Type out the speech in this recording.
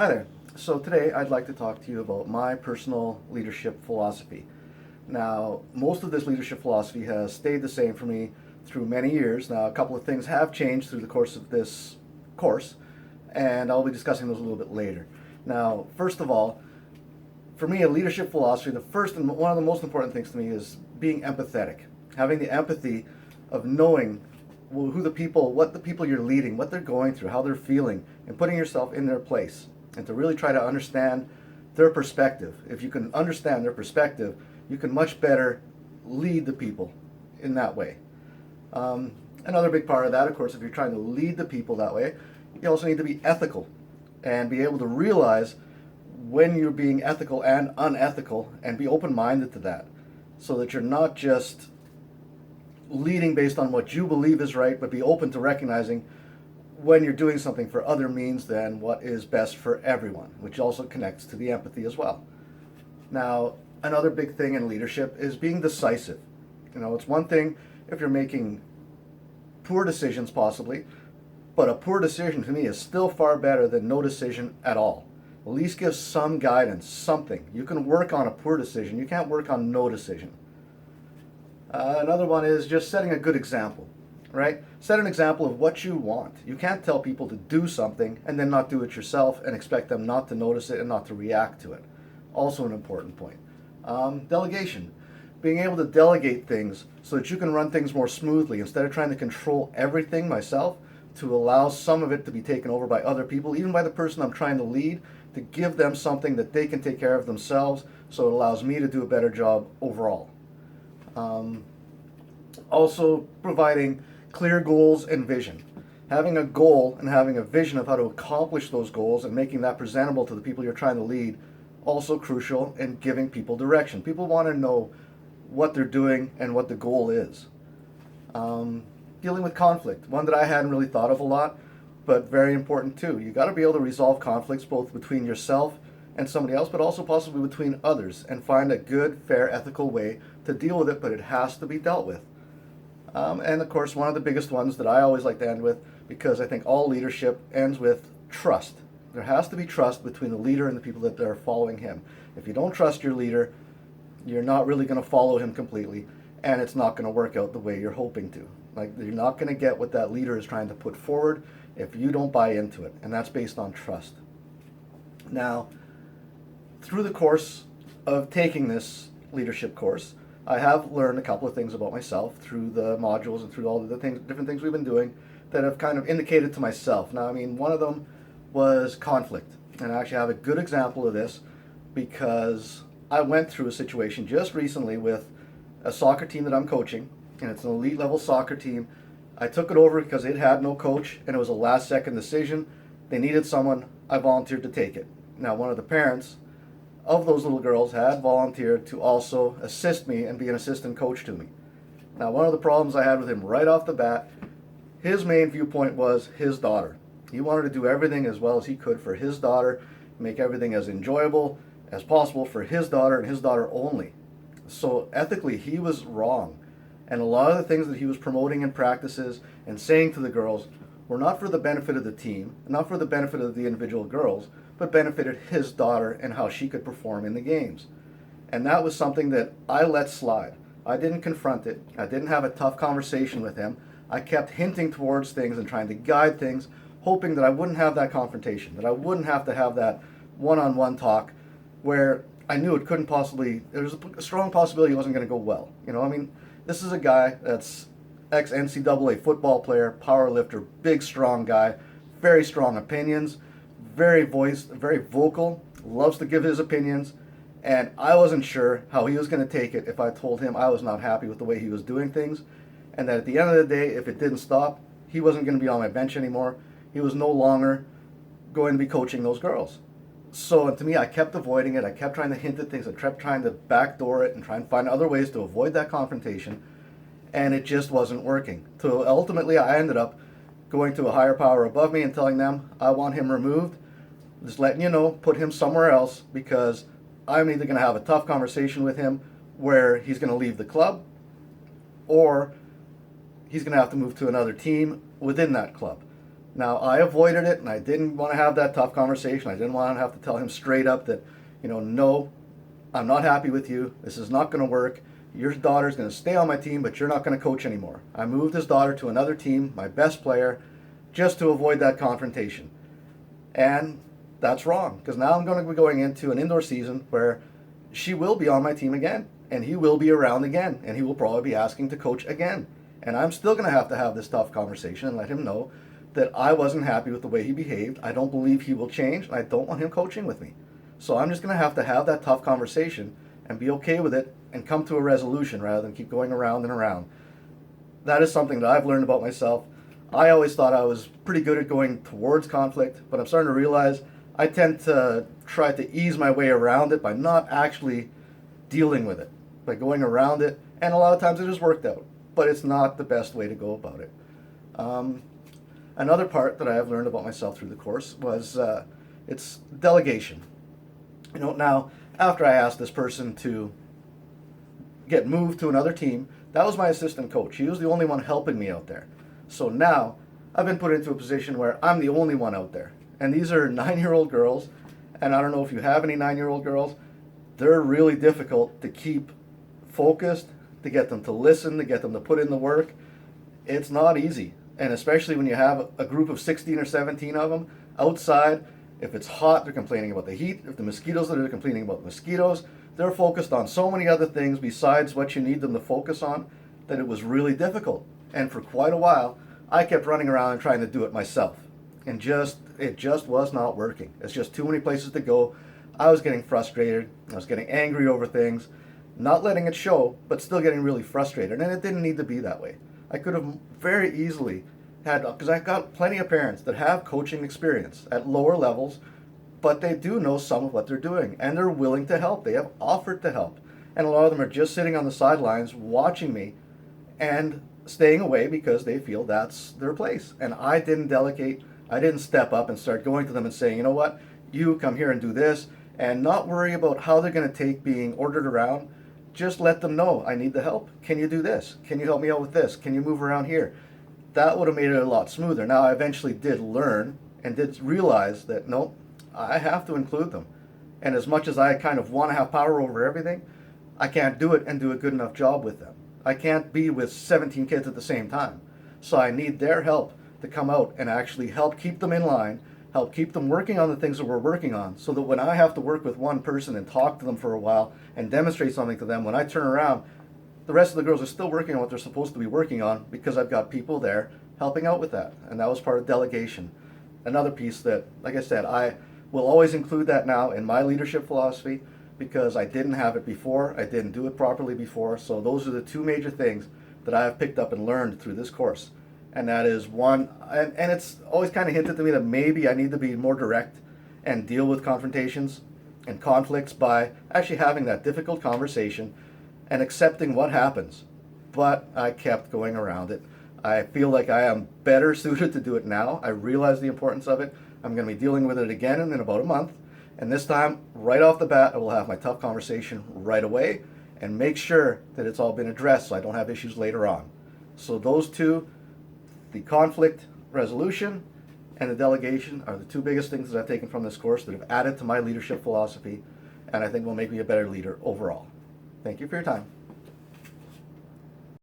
Hi there. So today I'd like to talk to you about my personal leadership philosophy. Now, most of this leadership philosophy has stayed the same for me through many years. Now, a couple of things have changed through the course of this course, and I'll be discussing those a little bit later. Now, first of all, for me, a leadership philosophy, the first and one of the most important things to me is being empathetic, having the empathy of knowing who the people, what the people you're leading, what they're going through, how they're feeling, and putting yourself in their place, and to really try to understand their perspective. If you can understand their perspective, you can much better lead the people in that way. Another big part of that, of course, if you're trying to lead the people that way, you also need to be ethical and be able to realize when you're being ethical and unethical and be open-minded to that, so that you're not just leading based on what you believe is right, but be open to recognizing when you're doing something for other means than what is best for everyone, which also connects to the empathy as well. Now, another big thing in leadership is being decisive. It's one thing if you're making poor decisions possibly, but a poor decision to me is still far better than no decision at all. At least give some guidance, something. You can work on a poor decision. You can't work on no decision. Another one is just setting a good example, right? Set an example of what you want. You can't tell people to do something and then not do it yourself and expect them not to notice it and not to react to it. Also an important point. Delegation. Being able to delegate things so that you can run things more smoothly instead of trying to control everything myself, to allow some of it to be taken over by other people, even by the person I'm trying to lead, to give them something that they can take care of themselves, so it allows me to do a better job overall. Also providing clear goals and vision. Having a goal and having a vision of how to accomplish those goals and making that presentable to the people you're trying to lead, also crucial in giving people direction. People want to know what they're doing and what the goal is. Dealing with conflict, one that I hadn't really thought of a lot, but very important too. You got to be able to resolve conflicts both between yourself and somebody else, but also possibly between others, and find a good, fair, ethical way to deal with it, but it has to be dealt with. And of course, one of the biggest ones that I always like to end with, because I think all leadership ends with trust. There has to be trust between the leader and the people that are following him. If you don't trust your leader, you're not really going to follow him completely, and it's not going to work out the way you're hoping to. Like, you're not going to get what that leader is trying to put forward if you don't buy into it, and that's based on trust. Now, through the course of taking this leadership course, I have learned a couple of things about myself through the modules and through all the different things we've been doing that have kind of indicated to myself. Now, one of them was conflict, and I actually have a good example of this because I went through a situation just recently with a soccer team that I'm coaching, and it's an elite level soccer team. I took it over because it had no coach, and it was a last second decision. They needed someone. I volunteered to take it. Now, one of the parents of those little girls had volunteered to also assist me and be an assistant coach to me. Now, one of the problems I had with him right off the bat, his main viewpoint was his daughter. He wanted to do everything as well as he could for his daughter, make everything as enjoyable as possible for his daughter and his daughter only. So ethically, he was wrong. And a lot of the things that he was promoting in practices and saying to the girls were not for the benefit of the team, not for the benefit of the individual girls, but benefited his daughter and how she could perform in the games. And that was something that I let slide. I didn't confront it. I didn't have a tough conversation with him. I kept hinting towards things and trying to guide things, hoping that I wouldn't have that confrontation, that I wouldn't have to have that one-on-one talk where I knew it couldn't possibly, there was a strong possibility it wasn't going to go well. This is a guy that's ex-NCAA football player, power lifter, big, strong guy, very strong opinions, very vocal, loves to give his opinions, and I wasn't sure how he was going to take it if I told him I was not happy with the way he was doing things, and that at the end of the day, if it didn't stop, he wasn't going to be on my bench anymore. He was no longer going to be coaching those girls. So to me, I kept avoiding it. I kept trying to hint at things. I kept trying to backdoor it and try and find other ways to avoid that confrontation, and it just wasn't working. So ultimately, I ended up going to a higher power above me and telling them, I want him removed. Just letting you know, put him somewhere else, because I'm either going to have a tough conversation with him where he's going to leave the club, or he's going to have to move to another team within that club. Now, I avoided it and I didn't want to have that tough conversation. I didn't want to have to tell him straight up that, no, I'm not happy with you. This is not going to work. Your daughter's going to stay on my team, but you're not going to coach anymore. I moved his daughter to another team, my best player, just to avoid that confrontation. And that's wrong, because now I'm going to be going into an indoor season where she will be on my team again, and he will be around again, and he will probably be asking to coach again. And I'm still going to have this tough conversation and let him know that I wasn't happy with the way he behaved. I don't believe he will change, and I don't want him coaching with me. So I'm just going to have that tough conversation and be okay with it and come to a resolution rather than keep going around and around. That is something that I've learned about myself. I always thought I was pretty good at going towards conflict, but I'm starting to realize I tend to try to ease my way around it by not actually dealing with it, by going around it, and a lot of times it has worked out, but it's not the best way to go about it. Another part that I have learned about myself through the course was it's delegation. Now, after I asked this person to get moved to another team, that was my assistant coach. He was the only one helping me out there. So now I've been put into a position where I'm the only one out there. And these are 9-year-old girls, and I don't know if you have any 9-year-old girls. They're really difficult to keep focused, to get them to listen, to get them to put in the work. It's not easy. And especially when you have a group of 16 or 17 of them outside, if it's hot, they're complaining about the heat. If the mosquitoes, they're complaining about the mosquitoes. They're focused on so many other things besides what you need them to focus on that it was really difficult. And for quite a while, I kept running around and trying to do it myself. And it just was not working. It's just too many places to go. I was getting frustrated. I was getting angry over things, not letting it show, but still getting really frustrated. And it didn't need to be that way. I could have very easily because I've got plenty of parents that have coaching experience at lower levels, but they do know some of what they're doing, and they're willing to help. They have offered to help. And a lot of them are just sitting on the sidelines watching me and staying away because they feel that's their place. And I didn't delegate. I didn't step up and start going to them and saying, you know what, you come here and do this, and not worry about how they're going to take being ordered around. Just let them know, I need the help. Can you do this? Can you help me out with this? Can you move around here? That would have made it a lot smoother. Now, I eventually did learn and did realize that, no, I have to include them. And as much as I kind of want to have power over everything, I can't do it and do a good enough job with them. I can't be with 17 kids at the same time. So I need their help to come out and actually help keep them in line, help keep them working on the things that we're working on, so that when I have to work with one person and talk to them for a while and demonstrate something to them, when I turn around, the rest of the girls are still working on what they're supposed to be working on because I've got people there helping out with that. And that was part of delegation. Another piece that, like I said, I will always include that now in my leadership philosophy because I didn't have it before. I didn't do it properly before. So those are the two major things that I have picked up and learned through this course. And that is one, and it's always kind of hinted to me that maybe I need to be more direct and deal with confrontations and conflicts by actually having that difficult conversation and accepting what happens. But I kept going around it. I feel like I am better suited to do it now. I realize the importance of it. I'm going to be dealing with it again in about a month. And this time, right off the bat, I will have my tough conversation right away and make sure that it's all been addressed so I don't have issues later on. So those two, the conflict resolution and the delegation, are the two biggest things that I've taken from this course that have added to my leadership philosophy and I think will make me a better leader overall. Thank you for your time.